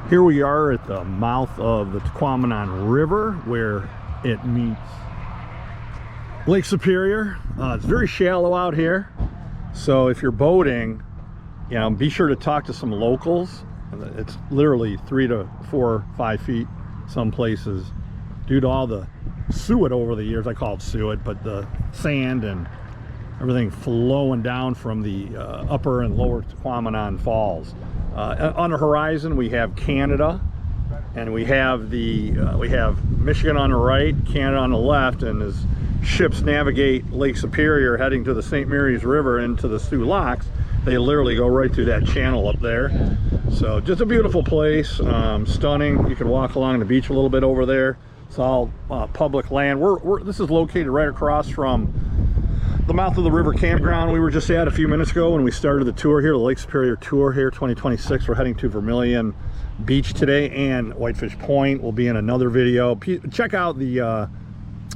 Here we are at the mouth of the Tequamanon River where it meets Lake Superior. It's very shallow out here, so if you're boating, you know, be sure to talk to some locals. It's literally 3 to 4, 5 feet some places due to all the suet over the years. I call it suet, but the sand and everything flowing down from the upper and lower Tequamanon Falls. On the horizon we have Canada, and we have Michigan on the right, Canada on the left, and as ships navigate Lake Superior heading to the St. Mary's River into the Soo Locks, they literally go right through that channel up there. So just a beautiful place, stunning. You can walk along the beach a little bit over there. It's all public land. This is located right across from the mouth of the river campground we were just at a few minutes ago when we started the tour here, the Lake Superior tour here 2026. We're heading to Vermilion Beach today, and Whitefish Point will be in another video. Check out the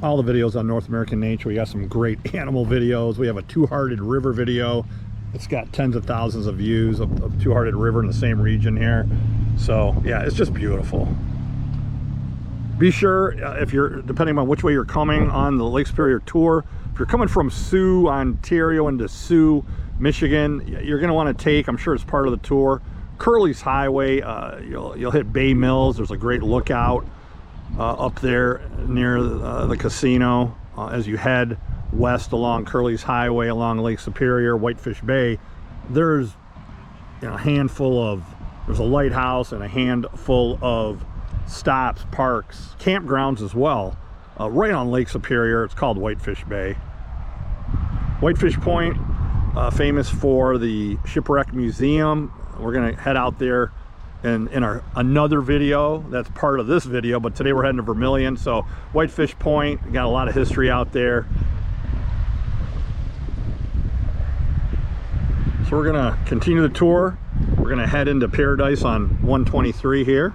all the videos on North American Nature. We got some great animal videos. We have a two-hearted river video. It's got tens of thousands of views of two-hearted river in the same region here. So yeah, it's just beautiful. Be sure, if you're, depending on which way you're coming on the Lake Superior tour, if you're coming from Sioux, Ontario into Sioux, Michigan, you're going to want to take, I'm sure it's part of the tour, Curley's Highway. You'll hit Bay Mills. There's a great lookout up there near the casino as you head west along Curley's Highway along Lake Superior, Whitefish Bay. There's a handful of, there's a lighthouse and a handful of stops, parks, campgrounds as well, right on Lake Superior. It's called Whitefish Bay. Whitefish Point, famous for the Shipwreck Museum. We're gonna head out there in another video that's part of this video, but today we're heading to Vermilion. So Whitefish Point, got a lot of history out there. So we're gonna continue the tour. We're gonna head into Paradise on 123 here,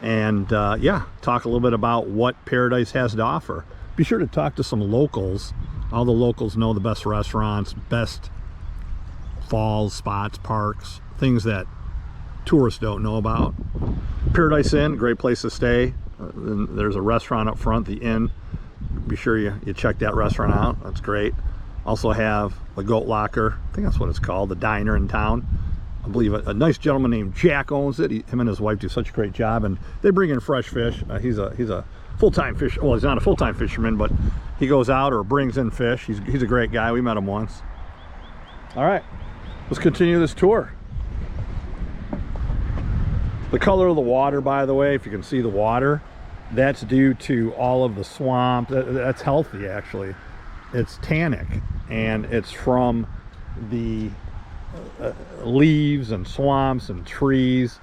and yeah, talk a little bit about what Paradise has to offer. Be sure to talk to some locals. All the locals know the best restaurants, best falls, spots, parks, things that tourists don't know about. Paradise Inn, great place to stay. There's a restaurant up front, the inn. Be sure you check that restaurant out. That's great. Also have the Goat Locker, I think that's what it's called, the diner in town. I believe a nice gentleman named Jack owns it. Him and his wife do such a great job, and they bring in fresh fish. He's a full-time fish. Well, he's not a full-time fisherman, but he goes out or brings in fish. He's a great guy. We met him once. All right, let's continue this tour. The color of the water, by the way, if you can see the water, that's due to all of the swamp. That's healthy, actually. It's tannic, and it's from the leaves and swamps and trees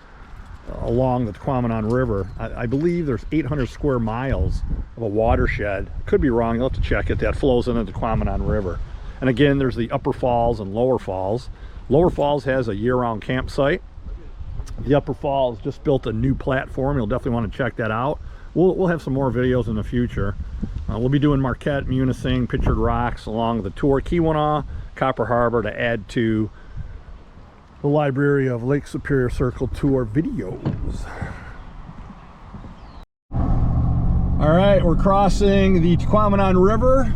along the Tequamanon River. I believe there's 800 square miles of a watershed. Could be wrong, you'll have to check it, that flows into the Tequamanon River. And again, there's the Upper Falls and Lower Falls. Lower Falls has a year-round campsite. The Upper Falls just built a new platform. You'll definitely want to check that out. We'll have some more videos in the future. We'll be doing Marquette, Munising, Pictured Rocks along the tour, Keweenaw, Copper Harbor, to add to the library of Lake Superior Circle tour videos. All right, we're crossing the Tequamanon River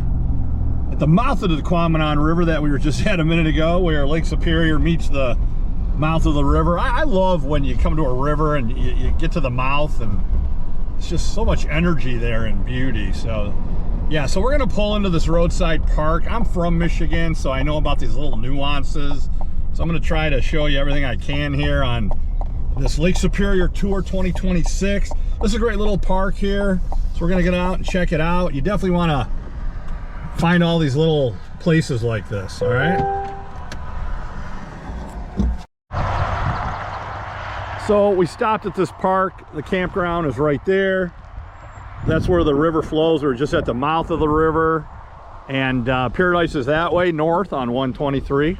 at the mouth of the Tequamanon River that we were just at a minute ago, where Lake Superior meets the mouth of the river. I love when you come to a river and you get to the mouth, and it's just so much energy there and beauty. So yeah, so we're gonna pull into this roadside park. I'm from Michigan, so I know about these little nuances. So I'm gonna try to show you everything I can here on this Lake Superior Tour 2026. This is a great little park here. So we're gonna get out and check it out. You definitely wanna find all these little places like this, all right? So we stopped at this park. The campground is right there. That's where the river flows. We're just at the mouth of the river. And Paradise is that way, north on 123.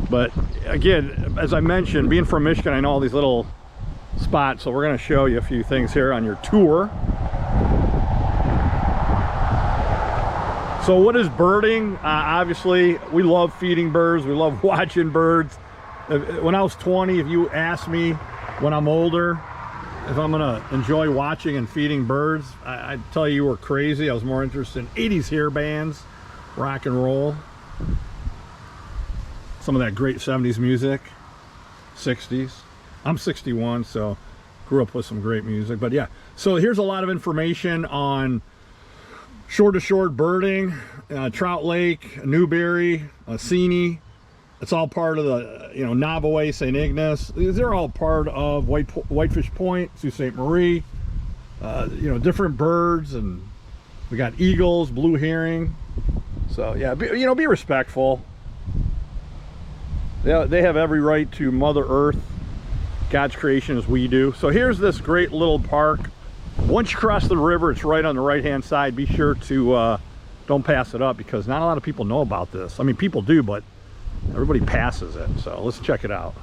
But again, as I mentioned, being from Michigan, I know all these little spots. So we're gonna show you a few things here on your tour. So what is birding? Obviously, we love feeding birds. We love watching birds. When I was 20, if you asked me when I'm older, if I'm gonna enjoy watching and feeding birds, I'd tell you we're crazy. I was more interested in 80s hair bands, rock and roll, some of that great 70s music, 60s. I'm 61, so grew up with some great music. But yeah, so here's a lot of information on shore-to-shore birding, Trout Lake, Newberry, Scenic. It's all part of the, you know, Navaway, St. Ignace. They're all part of Whitefish Point, Sault Ste. Marie. You know, different birds, and we got eagles, blue heron. So yeah, you know, be respectful. They have every right to Mother Earth, God's creation, as we do. So here's this great little park. Once you cross the river, it's right on the right-hand side. Be sure to don't pass it up, because not a lot of people know about this. I mean, people do, but everybody passes it. So let's check it out.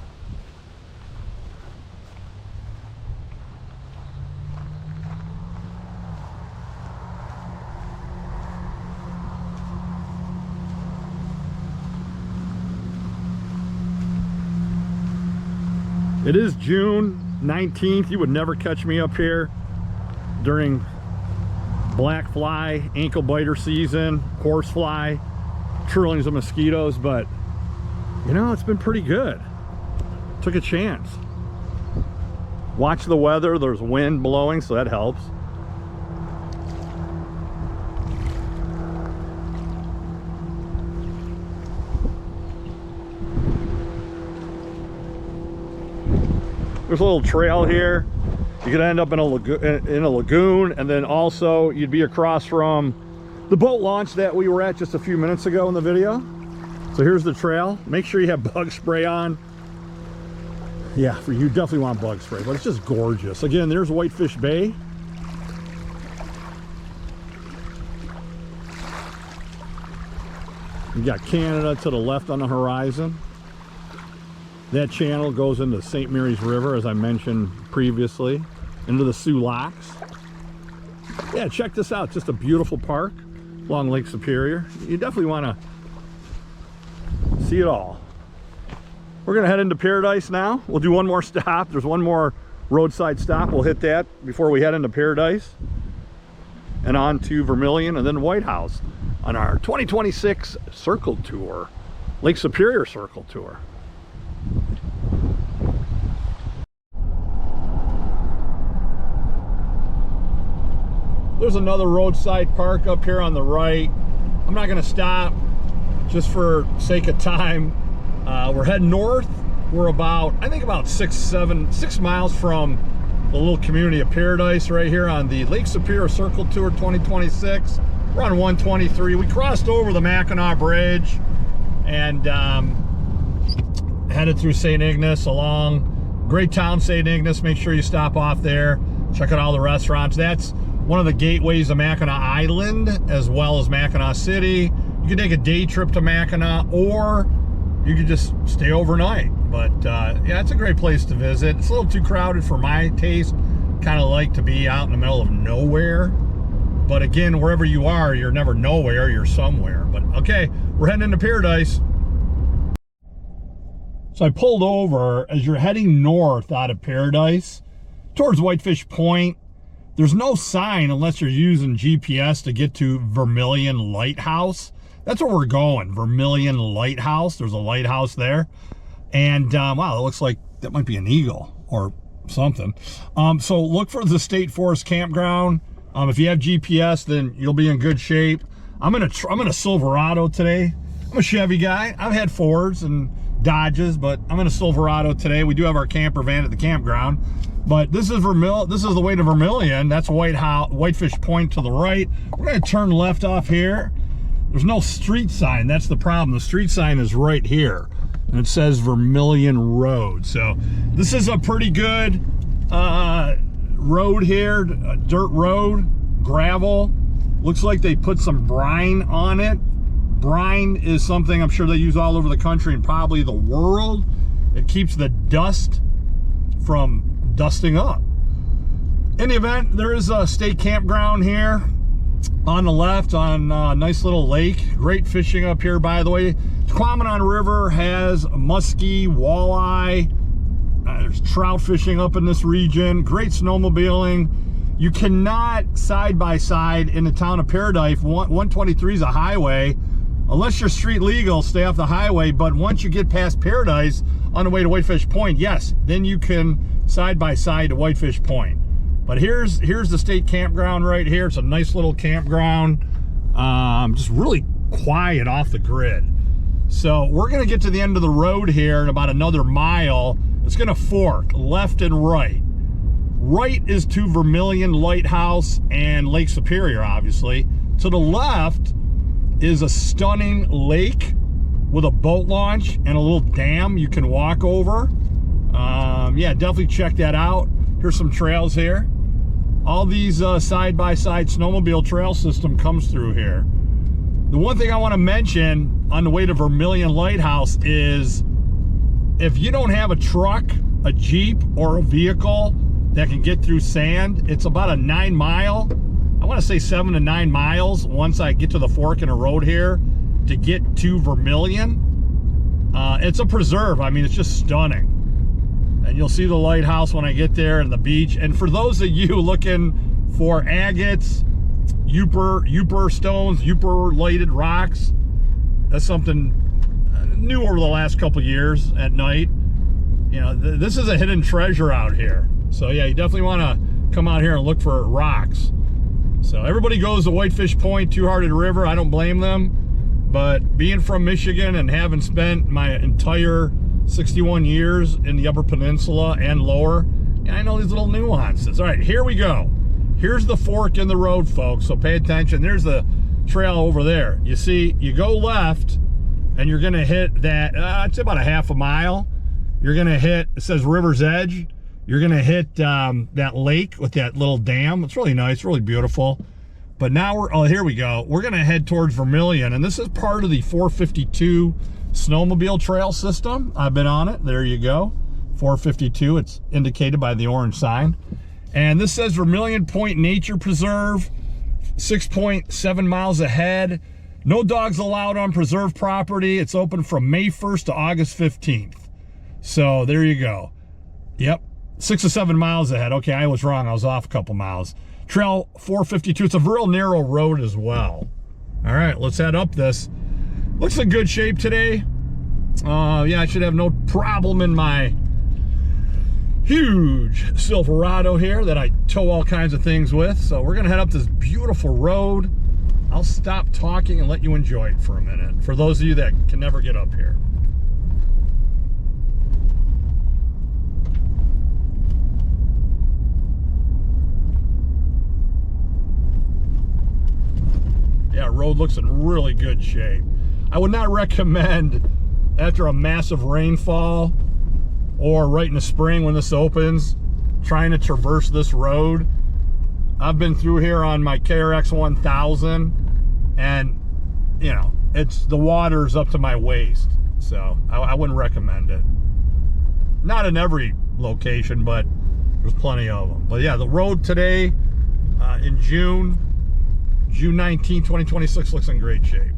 It is June 19th. You would never catch me up here during black fly, ankle biter season, horsefly, trillions of mosquitoes, but you know, it's been pretty good. Took a chance. Watch the weather. There's wind blowing, so that helps. There's a little trail here. You could end up in a lagoon, and then also you'd be across from the boat launch that we were at just a few minutes ago in the video. So here's the trail. Make sure you have bug spray on. Yeah, you definitely want bug spray, but it's just gorgeous. Again, there's Whitefish Bay. You got Canada to the left on the horizon. That channel goes into St. Mary's River, as I mentioned previously, into the Soo Locks. Yeah, check this out. Just a beautiful park along Lake Superior. You definitely want to see it all. We're going to head into Paradise now. We'll do one more stop. There's one more roadside stop. We'll hit that before we head into Paradise and on to Vermilion and then White House on our 2026 Circle Tour, Lake Superior Circle Tour. There's another roadside park up here on the right. I'm not going to stop just for sake of time. We're heading north. We're about, I think about 6 miles from the little community of Paradise right here on the Lake Superior Circle Tour 2026. We're on 123. We crossed over the Mackinac Bridge and headed through St. Ignace along. Great town, St. Ignace. Make sure you stop off there. Check out all the restaurants. That's one of the gateways of Mackinac Island, as well as Mackinac City. You can take a day trip to Mackinac, or you could just stay overnight. But yeah, it's a great place to visit. It's a little too crowded for my taste. Kind of like to be out in the middle of nowhere. But again, wherever you are, you're never nowhere, you're somewhere. But okay, we're heading into Paradise. So I pulled over as you're heading north out of Paradise towards Whitefish Point. There's no sign unless you're using GPS to get to Vermilion Lighthouse. That's where we're going, Vermilion Lighthouse. There's a lighthouse there. And wow, it looks like that might be an eagle or something. So look for the State Forest Campground. If you have GPS, then you'll be in good shape. I'm in a Silverado today. I'm a Chevy guy. I've had Fords and Dodges, but I'm in a Silverado today. We do have our camper van at the campground. But this is the way to Vermilion. That's Whitefish Point to the right. We're going to turn left off here. There's no street sign. That's the problem. The street sign is right here, and it says Vermilion Road. So this is a pretty good road here, a dirt road, gravel. Looks like they put some brine on it. Brine is something I'm sure they use all over the country and probably the world. It keeps the dust from dusting up. In the event, there is a state campground here on the left on a nice little lake. Great fishing up here, by the way. Tequamanon River has muskie, walleye, There's trout fishing up in this region. Great snowmobiling. You cannot side by side in the town of Paradise. 123 is a highway. Unless you're street legal, stay off the highway. But once you get past Paradise on the way to Whitefish Point, yes, then you can side by side to Whitefish Point. But here's the state campground right here. It's a nice little campground. Just really quiet, off the grid. So we're gonna get to the end of the road here in about another mile. It's gonna fork left and right. Right is to Vermilion, Lighthouse, and Lake Superior, obviously. To the left is a stunning lake with a boat launch and a little dam you can walk over. Yeah, definitely check that out. Here's some trails here. All these side-by-side snowmobile trail system comes through here. The one thing I want to mention on the way to Vermilion Lighthouse is if you don't have a truck, a Jeep, or a vehicle that can get through sand, it's about a 9 mile, I want to say 7 to 9 miles once I get to the fork in the road here to get to Vermilion. It's a preserve. I mean, it's just stunning. And you'll see the lighthouse when I get there and the beach. And for those of you looking for agates, Uper stones, Uper-related rocks, that's something new over the last couple years at night. You know, this is a hidden treasure out here. So yeah, you definitely want to come out here and look for rocks. So everybody goes to Whitefish Point, Two-Hearted River. I don't blame them. But being from Michigan and having spent my entire 61 years in the Upper Peninsula and lower, yeah, I know these little nuances. All right, here we go. Here's the fork in the road, folks, so pay attention. There's the trail over there. You see, you go left, and you're gonna hit that, it's about a half a mile. You're gonna hit, it says River's Edge. You're gonna hit that lake with that little dam. It's really nice, really beautiful. But now oh, here we go. We're gonna head towards Vermilion, and this is part of the 452 snowmobile trail system. I've been on it, there you go. 452, it's indicated by the orange sign. And this says Vermilion Point Nature Preserve, 6.7 miles ahead. No dogs allowed on preserve property. It's open from May 1st to August 15th. So there you go. Yep, 6 to 7 miles ahead. Okay, I was wrong, I was off a couple miles. Trail 452, it's a real narrow road as well. All right, let's head up this. Looks in good shape today. Yeah, I should have no problem in my huge Silverado here that I tow all kinds of things with. So we're gonna head up this beautiful road. I'll stop talking and let you enjoy it for a minute, for those of you that can never get up here. Yeah, road looks in really good shape. I would not recommend after a massive rainfall or right in the spring when this opens, trying to traverse this road. I've been through here on my KRX 1000 and you know, the water's up to my waist. So I wouldn't recommend it. Not in every location, but there's plenty of them. But yeah, the road today in June 19, 2026 looks in great shape.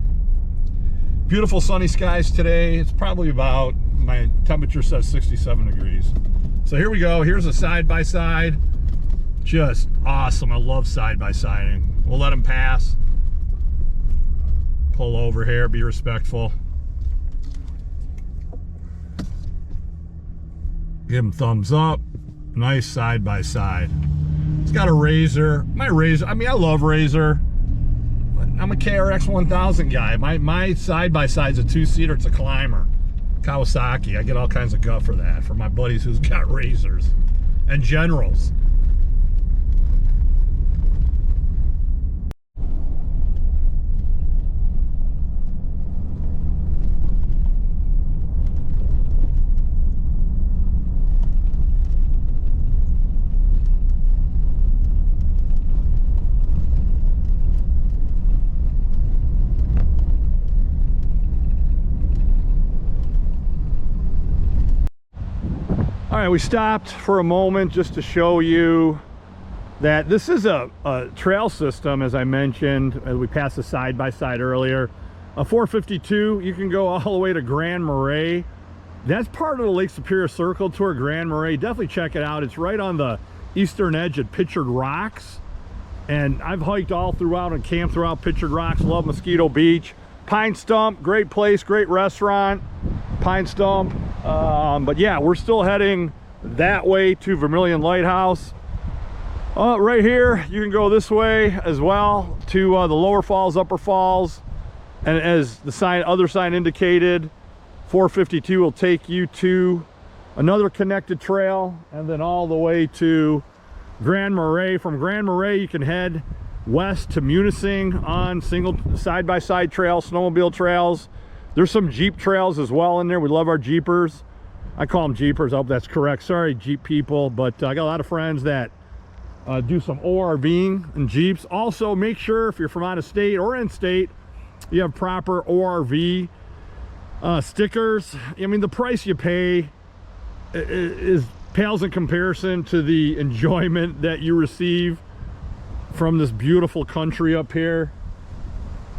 Beautiful sunny skies today. It's probably about, my temperature says 67 degrees. So here we go. Here's a side-by-side. Just awesome. I love side-by-siding. We'll let them pass. Pull over here, be respectful. Give them thumbs up. Nice side-by-side. It's got a Razor. My Razor, I mean, I love Razor. I'm a KRX 1000 guy. My side-by-side's a 2-seater. It's a climber. Kawasaki. I get all kinds of guff for that, for my buddies who's got Razors and Generals. All right, we stopped for a moment just to show you that this is a trail system, as I mentioned, as we passed the side-by-side earlier. A 452, you can go all the way to Grand Marais That's part of the Lake Superior Circle Tour, Grand Marais. Definitely check it out. It's right on the eastern edge at Pictured Rocks. And I've hiked all throughout and camped throughout Pictured Rocks. Love Mosquito Beach. Pine Stump, great place, great restaurant. Pine Stump. But yeah, we're still heading that way to Vermilion Lighthouse. Right here, you can go this way as well to the Lower Falls, Upper Falls. And as the other sign indicated, 452 will take you to another connected trail and then all the way to Grand Marais. From Grand Marais, you can head west to Munising on single side-by-side trails, snowmobile trails. There's some Jeep trails as well in there. We love our Jeepers. I call them Jeepers. I hope that's correct. Sorry, Jeep people, but I got a lot of friends that do some ORVing and Jeeps. Also, make sure if you're from out of state or in state, you have proper ORV stickers. I mean, the price you pay pales in comparison to the enjoyment that you receive from this beautiful country up here.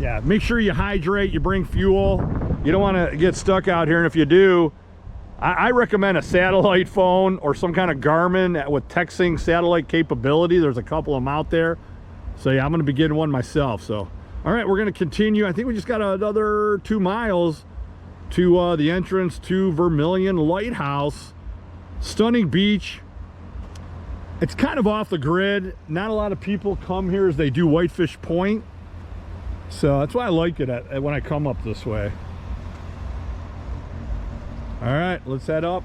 Yeah, make sure you hydrate, you bring fuel. You don't want to get stuck out here, and if you do, I recommend a satellite phone or some kind of Garmin with texting satellite capability. There's a couple of them out there. So yeah, I'm going to be getting one myself. So all right, we're going to continue. I think we just got another 2 miles to the entrance to Vermilion Lighthouse. Stunning beach. It's kind of off the grid. Not a lot of people come here as they do Whitefish Point. So that's why I like it when I come up this way. All right, let's head up.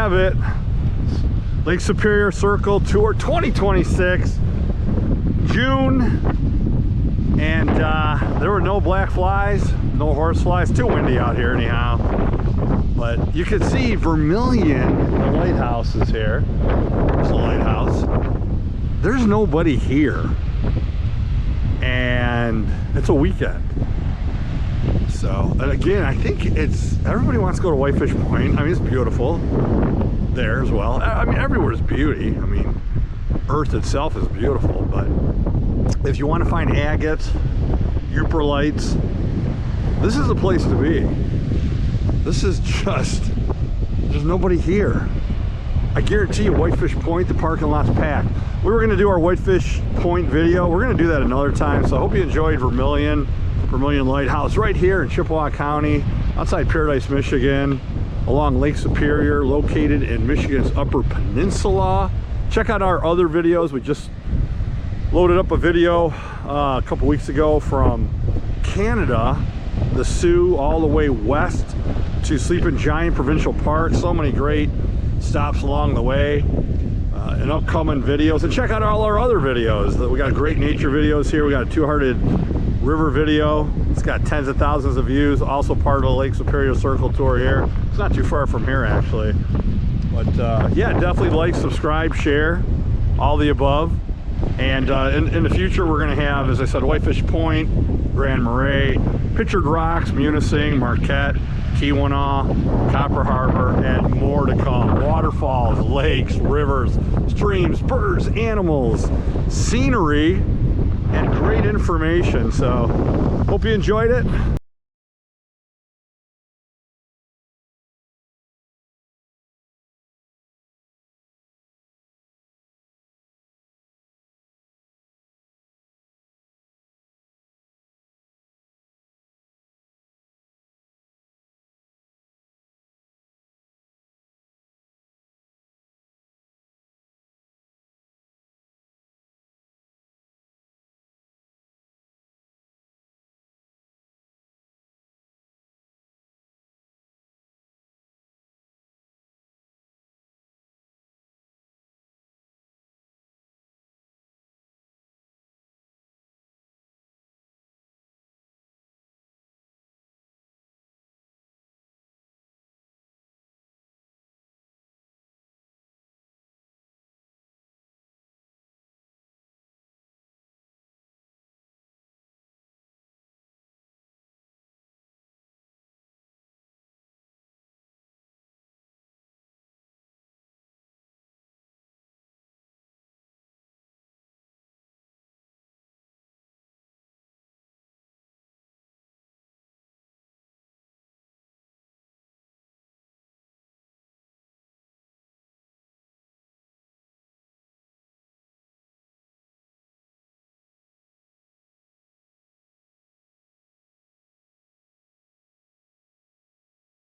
have it. Lake Superior Circle Tour 2026, June, and there were no black flies, no horse flies. Too windy out here anyhow. But you can see Vermilion, the lighthouse is here. There's the lighthouse. There's nobody here, and it's a weekend. So, and again, I think everybody wants to go to Whitefish Point. I mean, it's beautiful there as well. I mean, everywhere's beauty. I mean, Earth itself is beautiful, but if you want to find agates, euprolites, this is the place to be. This is there's nobody here. I guarantee you Whitefish Point, the parking lot's packed. We were gonna do our Whitefish Point video. We're gonna do that another time. So I hope you enjoyed Vermilion Lighthouse right here in Chippewa County, outside Paradise, Michigan, along Lake Superior, located in Michigan's Upper Peninsula. Check out our other videos. We just loaded up a video a couple weeks ago from Canada, the Sioux, all the way west to Sleeping Giant Provincial Park. So many great stops along the way, and upcoming videos. And check out all our other videos. We got great nature videos here. We got a two-hearted river video. It's got tens of thousands of views. Also part of the Lake Superior Circle Tour here. It's not too far from here actually. But yeah, definitely like, subscribe, share, all the above. And in the future, we're going to have, as I said, Whitefish Point, Grand Marais, Pictured Rocks, Munising, Marquette, Keweenaw, Copper Harbor, and more to come. Waterfalls, lakes, rivers, streams, birds, animals, scenery, and great information. So, hope you enjoyed it.